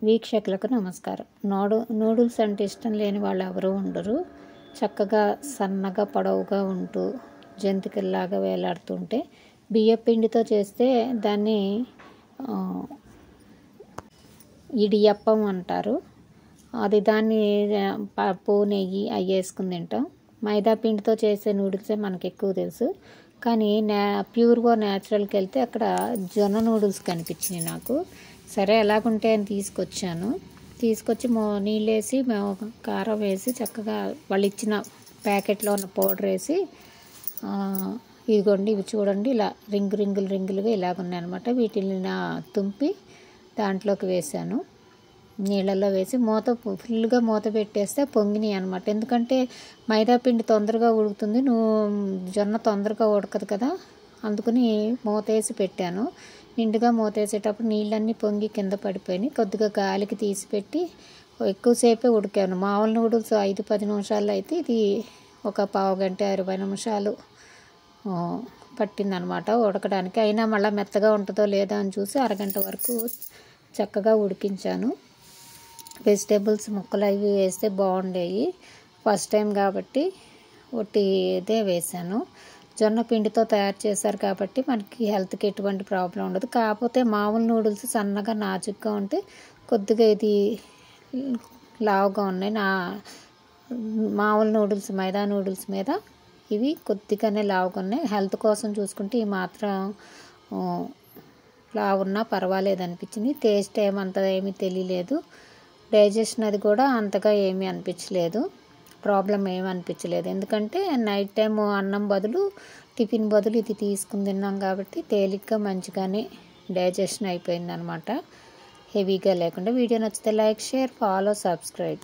వీక్షకులకు నమస్కారం. నూడిల్స్ అంటే ఇష్టం లేని వాళ్ళు ఎవరు ఉండరు. చక్కగా సన్నగా పొడవుగా ఉంటూ జంతికల్లాగా వేలాడుతుంటే బియ్యపిండితో చేస్తే దాన్ని ఇడియప్పం అంటారు. దాన్ని పప్పు నెయ్యి అవి వేసుకుని తింటాం. మైదా పిండితో చేసే నూడిల్సే మనకు ఎక్కువ తెలుసు. కానీ ప్యూర్గా న్యాచురల్కి వెళ్తే అక్కడ జొన్న నూడిల్స్ కనిపించినాయి నాకు. సరే ఎలాగుంటే అని తీసుకొచ్చి నీళ్ళు వేసి కారం వేసి చక్కగా వాళ్ళు ఇచ్చిన ప్యాకెట్లో ఉన్న పౌడర్ వేసి ఇదిగోండి ఇవి చూడండి ఇలా రింగులుగా ఇలాగున్నాయి అనమాట. వీటిని తుంపి దాంట్లోకి వేసాను. నీళ్ళల్లో వేసి ఫుల్గా మూత పెట్టేస్తే పొంగినాయి అనమాట. ఎందుకంటే మైదా పిండి తొందరగా ఉడుకుతుంది, జొన్న తొందరగా ఉడకదు కదా, అందుకని మూత వేసి పెట్టాను. నిండుగా మూత వేసేటప్పుడు నీళ్ళన్నీ పొంగి కింద పడిపోయినాయి. కొద్దిగా గాలికి తీసి పెట్టి ఎక్కువసేపే ఉడికాను. మామూలు నూడిల్స్ 5-10 నిమిషాల్లో అయితే ఇది ఒక పావు గంట 20 నిమిషాలు పట్టిందనమాట ఉడకడానికి. అయినా మళ్ళీ మెత్తగా ఉంటుందో లేదో అని చూసి అరగంట వరకు చక్కగా ఉడికించాను. వెజిటేబుల్స్ ముక్కలు అవి వేస్తే బాగుండేవి. ఫస్ట్ టైం కాబట్టి ఇదే వేసాను. జొన్న పిండితో తయారు చేశారు కాబట్టి మనకి హెల్త్కి ఎటువంటి ప్రాబ్లం ఉండదు. కాకపోతే మామూలు నూడిల్స్ సన్నగా నాజుగ్గా ఉంటే కొద్దిగా ఇది లావుగా ఉన్నాయి. మామూలు నూడిల్స్ మైదా నూడిల్స్ మీద ఇవి కొద్దిగానే లావుగా ఉన్నాయి. హెల్త్ కోసం చూసుకుంటే ఈ మాత్రం లావున్నా పర్వాలేదు అనిపించింది. టేస్ట్ ఏమీ తెలియలేదు. డైజెషన్ అది కూడా అంతగా ఏమీ అనిపించలేదు, ప్రాబ్లం ఏమీ అనిపించలేదు. ఎందుకంటే నైట్ టైం అన్నం బదులు టిఫిన్ బదులు ఇది తీసుకుని తిన్నాం కాబట్టి తేలిగ్గా మంచిగానే డైజెషన్ అయిపోయింది అనమాట, హెవీగా లేకుండా. వీడియో నచ్చితే లైక్, షేర్, ఫాలో, సబ్స్క్రైబ్.